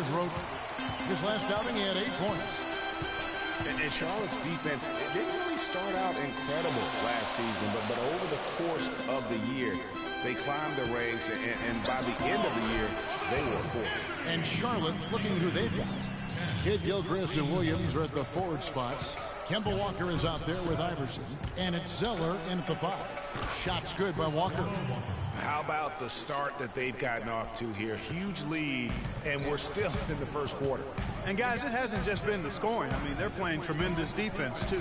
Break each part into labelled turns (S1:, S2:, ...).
S1: Here's Roden. His last outing, he had 8 points.
S2: And Charlotte's defense, it didn't really start out incredible last season, but over the course of the year, they climbed the ranks, and by the end of the year, they were a force.
S1: And Charlotte, looking who they've got. Kidd Gilchrist and Williams are at the forward spots. Kemba Walker is out there with Iverson. And it's Zeller in at the 5. Shot's good by Walker.
S2: How about the start that they've gotten off to here? Huge lead, and we're still in the first quarter.
S3: And, guys, it hasn't just been the scoring. I mean, they're playing tremendous defense, too.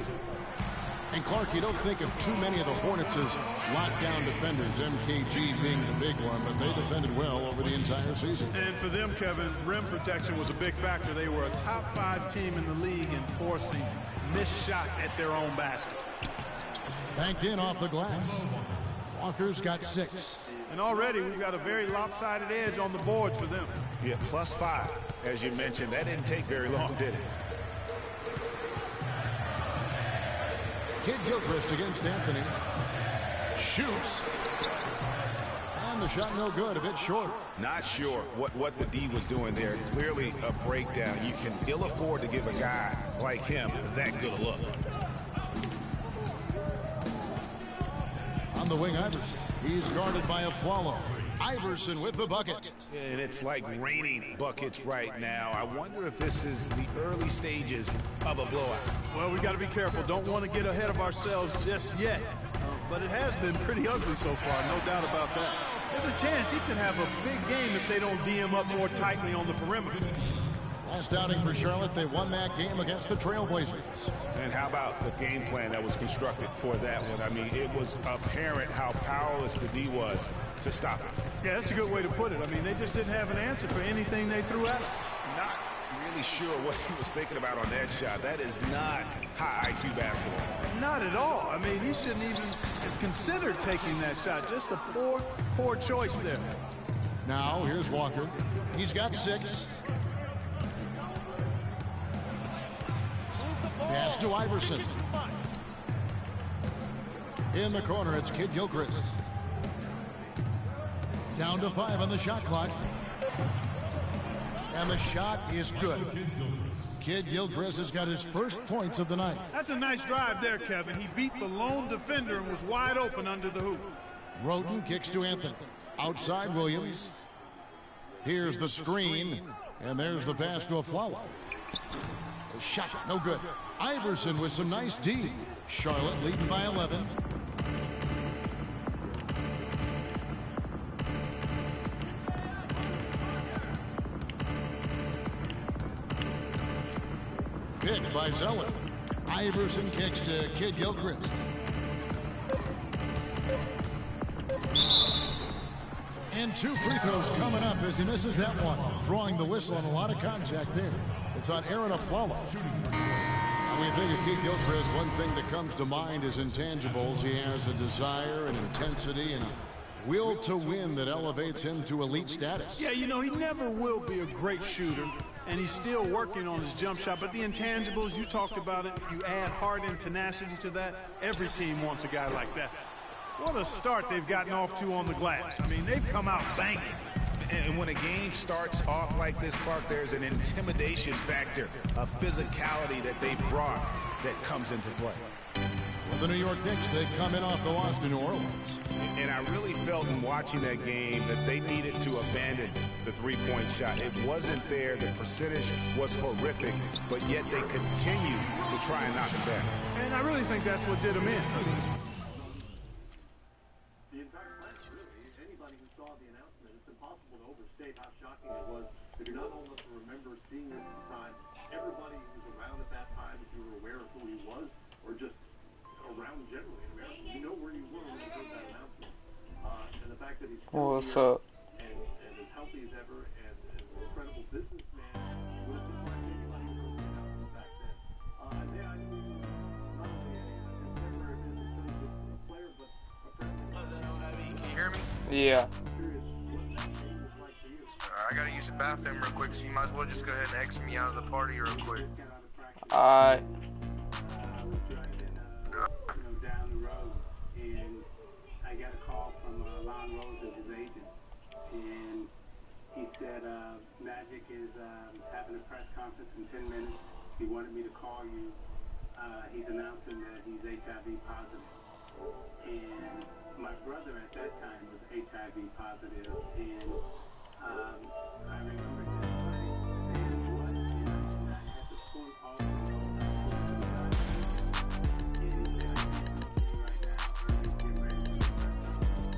S1: And, Clark, you don't think of too many of the Hornets' as lockdown defenders, MKG being the big one, but they defended well over the entire season.
S3: And for them, Kevin, rim protection was a big factor. They were a top 5 team in the league in forcing missed shots at their own basket.
S1: Banked in off the glass. Walker's got 6.
S3: And already we've got a very lopsided edge on the board for them.
S2: Yeah, +5, as you mentioned. That didn't take very long, did it?
S1: Kidd Gilchrist against Anthony. Shoots. And the shot no good, a bit short.
S2: Not sure what the D was doing there. Clearly a breakdown. You can ill afford to give a guy like him that good a look.
S1: On the wing, Iverson. He's guarded by a Afflalo. Iverson with the bucket.
S2: And it's like raining buckets right now. I wonder if this is the early stages of a blowout.
S3: Well, we got to be careful. Don't want to get ahead of ourselves just yet. But it has been pretty ugly so far, no doubt about that. There's a chance he could have a big game if they don't D him up more tightly on the perimeter.
S1: Last outing for Charlotte, they won that game against the Trailblazers.
S2: And how about the game plan that was constructed for that one? I mean, it was apparent how powerless the D was to stop it.
S3: Yeah, that's a good way to put it. I mean, they just didn't have an answer for anything they threw at him.
S2: Not really sure what he was thinking about on that shot. That is not high IQ basketball.
S3: Not at all. I mean, he shouldn't even have considered taking that shot. Just a poor choice there.
S1: Now, here's Walker. He's got 6. Pass to Iverson. In the corner, it's Kidd Gilchrist. Down to 5 on the shot clock. And the shot is good. Kidd Gilchrist has got his first points of the night.
S3: That's a nice drive there, Kevin. He beat the lone defender and was wide open under the hoop.
S1: Roden kicks to Anthony. Outside Williams. Here's the screen. And there's the pass to Afflalo. The shot, no good. Iverson with some nice D. Charlotte leading by 11. Picked by Zeller. Iverson kicks to Kidd Gilchrist. And 2 free throws coming up as he misses that one. Drawing the whistle on a lot of contact there. It's on Aaron Afflalo. When you think of Kidd Gilchrist, one thing that comes to mind is intangibles. He has a desire and intensity and a will to win that elevates him to elite status.
S3: Yeah, you know, he never will be a great shooter, and he's still working on his jump shot. But the intangibles, you talked about it, you add heart and tenacity to that. Every team wants a guy like that. What a start they've gotten off to on the glass. I mean, they've come out banging.
S2: And when a game starts off like this, Clark, there's an intimidation factor, a physicality that they brought that comes into play.
S1: Well, the New York Knicks, they come in off the loss to New Orleans.
S2: And I really felt in watching that game that they needed to abandon the three-point shot. It wasn't there. The percentage was horrific, but yet they continue to try and knock it back.
S3: And I really think that's what did them in.
S4: It was, if you're not old enough to remember seeing this at the time, everybody who was around at that time, if you were aware of who he was, or just around generally in America, you know where you were when you heard that announcement. And the fact that he's still here and as healthy as ever and an incredible businessman would have surprised anybody who heard the announcement back then. And then I knew not only a contemporary business player, but apparently.
S5: Can you hear me?
S6: Yeah.
S5: I gotta use the bathroom real quick, so you might as well just go ahead and exit me out of the party real quick.
S6: Alright.
S4: Down the road, and I got a call from Lon Rose as his agent, and
S6: He said Magic is having a press conference in 10 minutes. He wanted me to call you. He's announcing that he's HIV positive. And my brother at that time was HIV positive. And I remember him saying what, and I had to pull off the road. And he said, I can't talk to you right now. Ernie's getting ready to do press conference.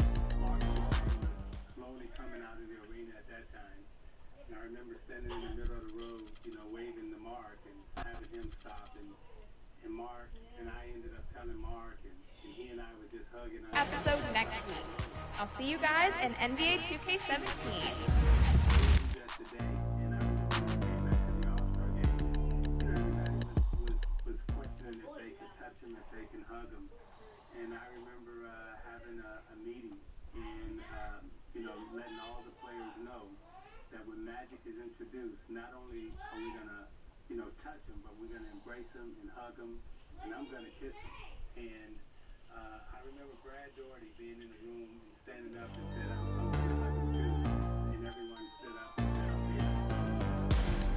S6: I'll call you out. Slowly coming out of the arena at that time. And I remember standing in the middle of the road, waving to Mark and having him stop. And Mark and I ended up telling Mark, and he and I were just hugging.
S7: Episode next week. I'll see you guys in NBA 2K17.
S6: Just today, and I came back to the All-Star game. Everybody was questioning if they could touch him, if they can hug him. And I remember having a meeting and, letting all the players know that when Magic is introduced, not only are we going to, touch him, but we're going to embrace him and hug him, and I'm going to kiss him. And I remember Brad Daugherty being in the room and standing up and said, I'm going to hug him too. And everyone stood up and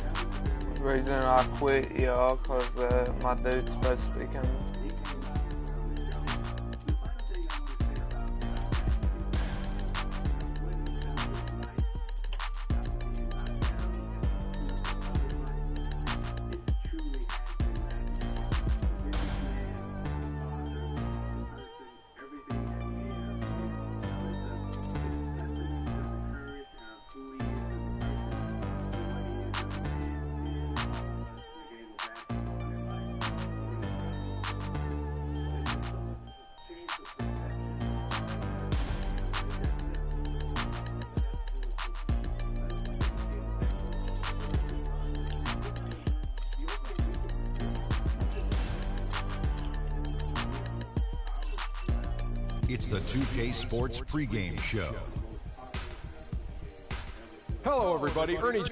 S6: said,
S8: The reason I quit, y'all, because my dude's supposed to be coming.
S9: It's the 2K Sports pregame show.
S10: Hello, everybody. Ernie.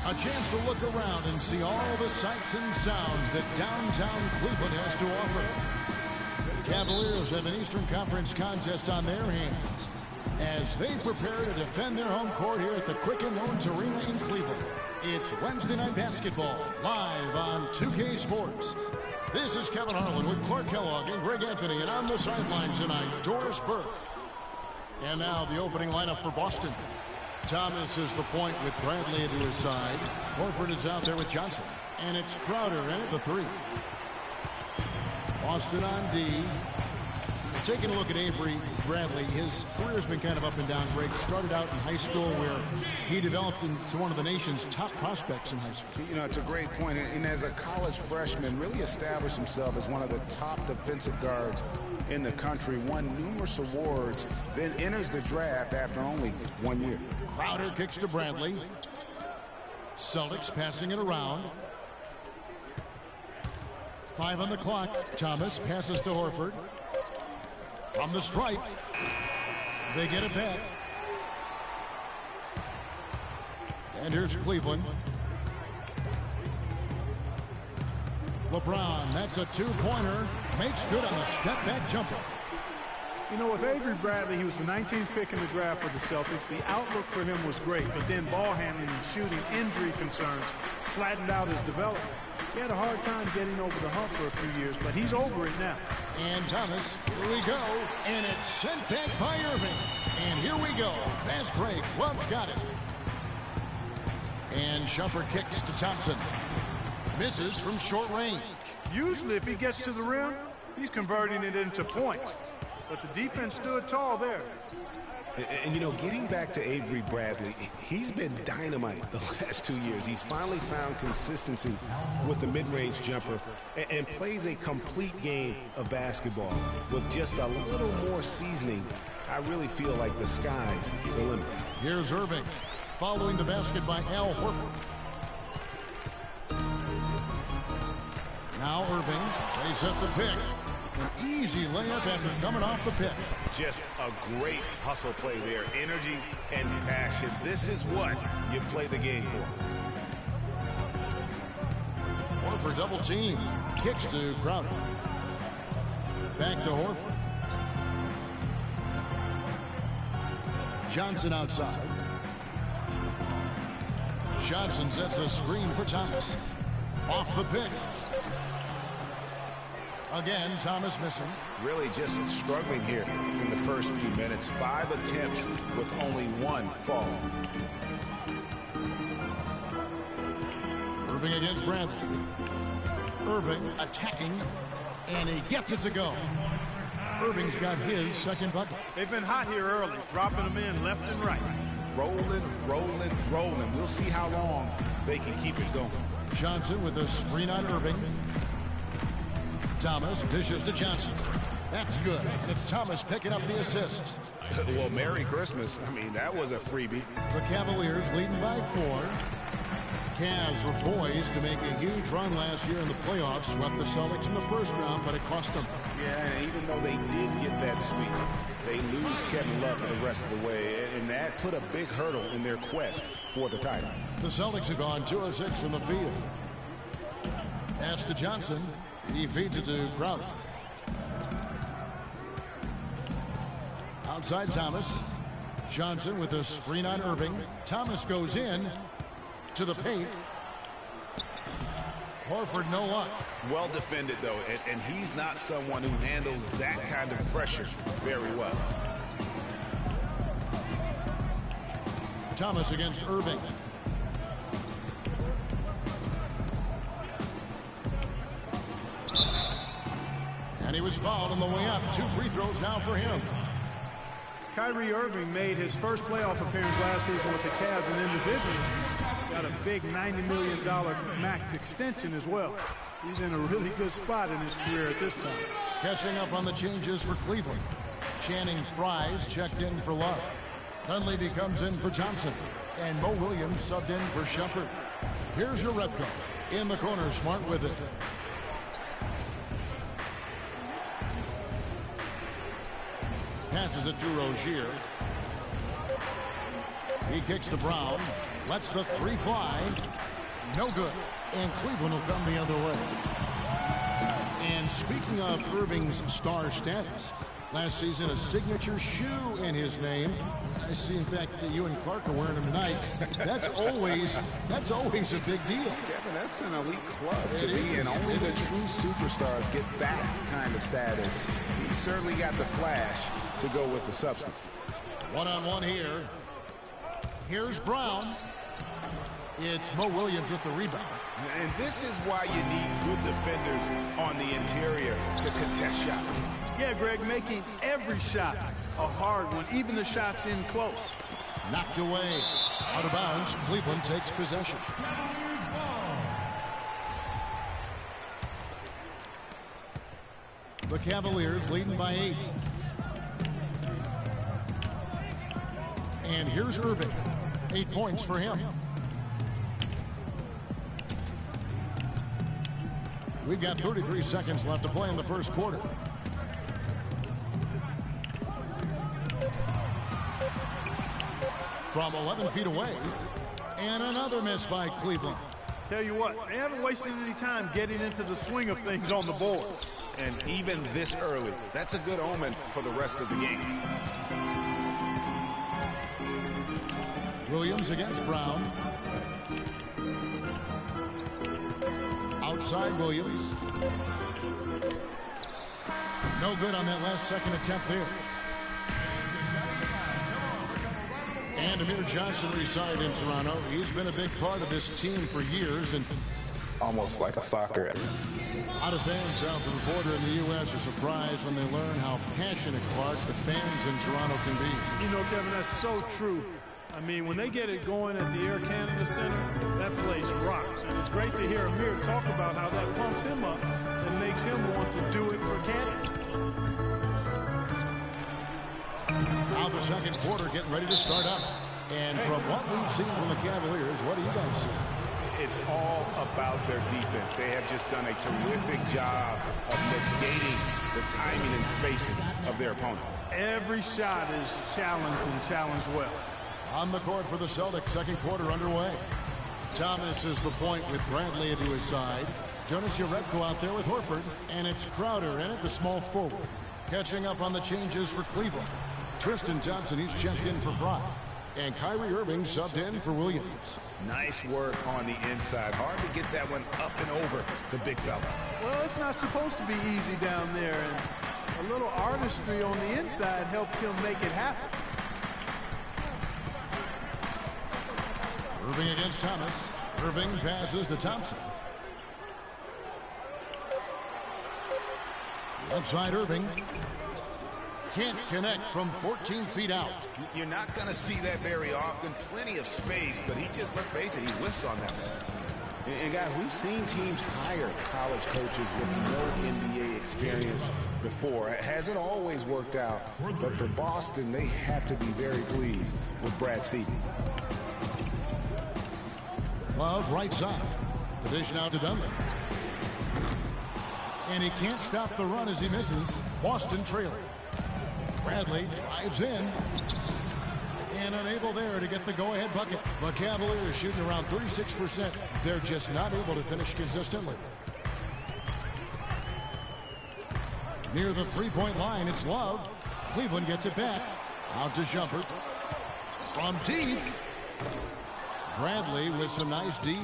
S1: A chance to look around and see all the sights and sounds that downtown Cleveland has to offer. The Cavaliers have an Eastern Conference contest on their hands as they prepare to defend their home court here at the Quicken Loans Arena in Cleveland. It's Wednesday Night Basketball, live on 2K Sports. This is Kevin Harlan with Clark Kellogg and Greg Anthony, and on the sideline tonight, Doris Burke. And now the opening lineup for Boston. Thomas is the point with Bradley into his side. Horford is out there with Johnson. And it's Crowder in at the 3. Boston on D. Taking a look at Avery Bradley, his career's been kind of up and down. Greg started out in high school where he developed into one of the nation's top prospects in high school.
S2: It's a great point. And as a college freshman, really established himself as one of the top defensive guards in the country, won numerous awards, then enters the draft after only 1 year.
S1: Crowder kicks to Bradley. Celtics passing it around. 5 on the clock. Thomas passes to Horford. From the stripe. They get it back. And here's Cleveland. LeBron, that's a 2-pointer. Makes good on the step-back jumper.
S3: With Avery Bradley, he was the 19th pick in the draft for the Celtics. The outlook for him was great, but then ball handling and shooting injury concerns flattened out his development. He had a hard time getting over the hump for a few years, but he's over it now.
S1: And Thomas, here we go, and it's sent back by Irving. And here we go, fast break, Love's got it. And Shumpert kicks to Thompson. Misses from short range.
S3: Usually if he gets to the rim, he's converting it into points. but the defense stood tall there.
S2: And, you know, getting back to Avery Bradley, he's been dynamite the last 2 years. He's finally found consistency with the mid-range jumper and plays a complete game of basketball. With just a little more seasoning, I really feel like the sky's the limit.
S1: Here's Irving, following the basket by Al Horford. Now Irving, they set the pick. An easy layup after coming off the pick.
S2: Just a great hustle play there. Energy and passion. This is what you play the game for.
S1: Horford double team. Kicks to Crowder. Back to Horford. Johnson outside. Johnson sets the screen for Thomas. Off the pick. Again, Thomas missing.
S2: Really just struggling here in the first few minutes. 5 attempts with only 1 fall.
S1: Irving against Bradley. Irving attacking, and he gets it to go. Irving's got his second bucket.
S3: They've been hot here early, dropping them in left and right.
S2: Rolling, rolling, rolling. We'll see how long they can keep it going.
S1: Johnson with a screen on Irving. Thomas dishes to Johnson. That's good. It's Thomas picking up the assist.
S2: Well, Merry Christmas. I mean, that was a freebie.
S1: The Cavaliers leading by 4. Cavs were poised to make a huge run last year in the playoffs. Swept the Celtics in the first round, but it cost them.
S2: Yeah, and even though they did get that sweep, they lose Kevin Love for the rest of the way, and that put a big hurdle in their quest for the title.
S1: The Celtics have gone 2 of 6 from the field. Pass to Johnson. He feeds it to Crowder. Outside Thomas. Johnson with a screen on Irving. Thomas goes in to the paint. Horford no luck.
S2: Well defended, though, and he's not someone who handles that kind of pressure very well.
S1: Thomas against Irving. And he was fouled on the way up. 2 free throws now for him.
S3: Kyrie Irving made his first playoff appearance last season with the Cavs, and individually got a big $90 million max extension as well. He's in a really good spot in his career at this time.
S1: Catching up on the changes for Cleveland. Channing Frye's checked in for Love. Dunleavy comes in for Thompson. And Mo Williams subbed in for Shumpert. Here's your Repco. In the corner, Smart with it. Passes it to Rozier. He kicks to Brown. Lets the 3 fly. No good. And Cleveland will come the other way. And speaking of Irving's star status, last season a signature shoe in his name. I see, in fact, that you and Clark are wearing them tonight. That's always a big deal.
S2: Kevin, that's an elite club to be in. Only the true superstars get that kind of status. He certainly got the flash to go with the substance.
S1: One-on-one here. Here's Brown. It's Mo Williams with the rebound.
S2: And this is why you need good defenders on the interior to contest shots.
S3: Yeah, Greg, making every shot a hard one, even the shots in close.
S1: Knocked away. Out of bounds. Cleveland takes possession. The Cavaliers leading by 8. And here's Irving. 8 points for him. We've got 33 seconds left to play in the first quarter. From 11 feet away. And another miss by Cleveland.
S3: Tell you what, they haven't wasted any time getting into the swing of things on the board.
S2: And even this early, that's a good omen for the rest of the game.
S1: Williams against Brown. Outside Williams. No good on that last second attempt there. And Amir Johnson resigned in Toronto. He's been a big part of this team for years, and
S2: almost like a soccer.
S1: A lot of fans south of the border in the U.S. are surprised when they learn how passionate, Clark, the fans in Toronto can be.
S3: You know, Kevin, that's so true. I mean, when they get it going at the Air Canada Center, that place rocks. And it's great to hear Amir talk about how that pumps him up and makes him want to do it for Canada.
S1: Now the second quarter getting ready to start up. And from what we've seen from the Cavaliers, what do you guys see?
S2: It's all about their defense. They have just done a terrific job of negating the timing and spacing of their opponent.
S3: Every shot is challenged and challenged well.
S1: On the court for the Celtics, second quarter underway. Thomas is the point with Bradley into his side. Jonas Jerebko out there with Horford. And it's Crowder in at the small forward. Catching up on the changes for Cleveland. Tristan Thompson, he's checked in for Fry. And Kyrie Irving subbed in for Williams.
S2: Nice work on the inside. Hard to get that one up and over the big fella.
S3: Well, it's not supposed to be easy down there. And a little artistry on the inside helped him make it happen.
S1: Irving against Thomas. Irving passes to Thompson. Left side Irving. Can't connect from 14 feet out.
S2: You're not going to see that very often. Plenty of space, but he just, let's face it, he whiffs on that one. And guys, we've seen teams hire college coaches with no NBA experience before. It hasn't always worked out, but for Boston, they have to be very pleased with Brad Stevens.
S1: Love right side. The dish now to Dunlap. And he can't stop the run as he misses. Boston trailing. Bradley drives in. And unable there to get the go-ahead bucket. The Cavaliers shooting around 36%. They're just not able to finish consistently. Near the three-point line, it's Love. Cleveland gets it back. Out to Shumpert. From deep. Bradley with some nice D.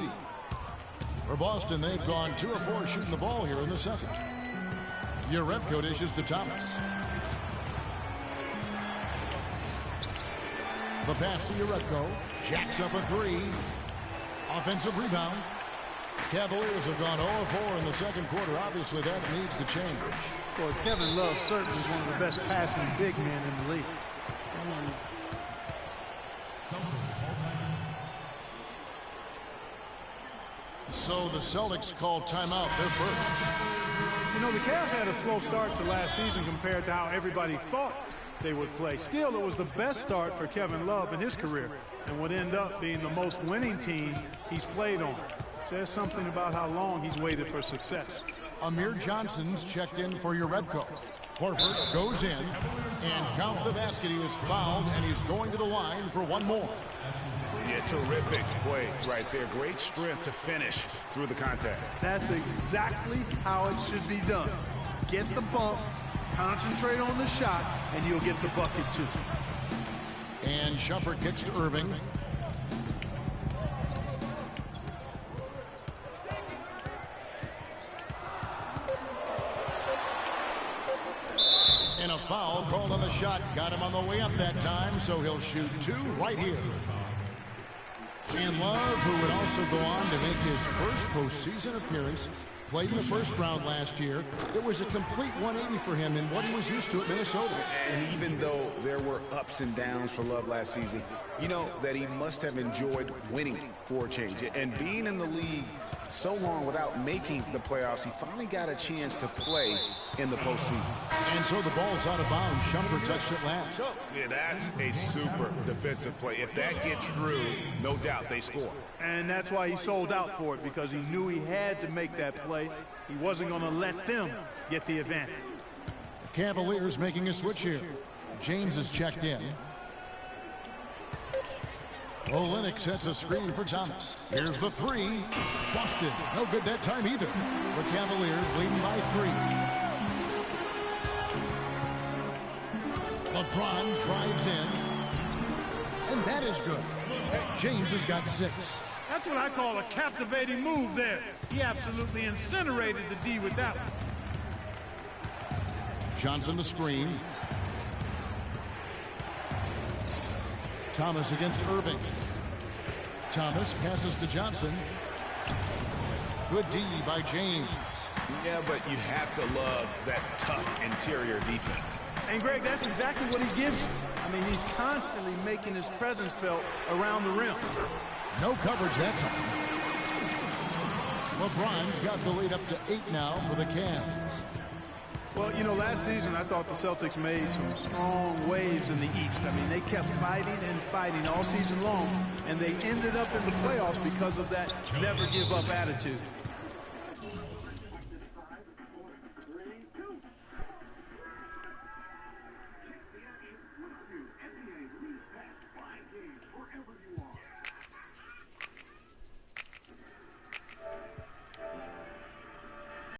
S1: For Boston, they've gone 2 of 4 shooting the ball here in the second. Jerebko dishes to Thomas. The pass to Jerebko. Jacks up a 3. Offensive rebound. Cavaliers have gone 0 of 4 in the second quarter. Obviously, that needs to change.
S3: Boy, Kevin Love certainly is one of the best passing big men in the league.
S1: So the Celtics call timeout. They're first.
S3: You know, the Cavs had a slow start to last season compared to how everybody thought they would play. Still, it was the best start for Kevin Love in his career and would end up being the most winning team he's played on. Says something about how long he's waited for success.
S1: Amir Johnson's checked in for Jerebko. Horford goes in and count the basket. He was fouled and he's going to the line for one more.
S2: Yeah, terrific play right there. Great strength to finish through the contact.
S3: That's exactly how it should be done. Get the bump, concentrate on the shot, and you'll get the bucket too.
S1: And Shumpert kicks to Irving. And a foul called on the shot. Got him on the way up that time, so he'll shoot 2 right here. And Love, who would also go on to make his first postseason appearance, played in the first round last year. It was a complete 180 for him in what he was used to at Minnesota.
S2: And even though there were ups and downs for Love last season, you know that he must have enjoyed winning for a change. And being in the league so long without making the playoffs, he finally got a chance to play in the postseason.
S1: And so the ball's out of bounds. Shumpert touched it last.
S2: Yeah, that's a super defensive play. If that gets through, no doubt they score.
S3: And that's why he sold out for it, because he knew he had to make that play. He wasn't going to let them get the advantage.
S1: The Cavaliers making a switch here. James is checked in. Olynyk sets a screen for Thomas. Here's the 3. Boston. No good that time either. The Cavaliers leading by 3. LeBron drives in. And that is good. James has got 6.
S3: That's what I call a captivating move there. He absolutely incinerated the D with that one.
S1: Johnson the screen. Thomas against Irving. Thomas passes to Johnson. Good D by James.
S2: Yeah, but you have to love that tough interior defense.
S3: And, Greg, that's exactly what he gives you. I mean, he's constantly making his presence felt around the rim.
S1: No coverage that time. LeBron's got the lead up to 8 now for the Cavs.
S3: Well, you know, last season I thought the Celtics made some strong waves in the East. I mean, they kept fighting and fighting all season long, and they ended up in the playoffs because of that never-give-up attitude.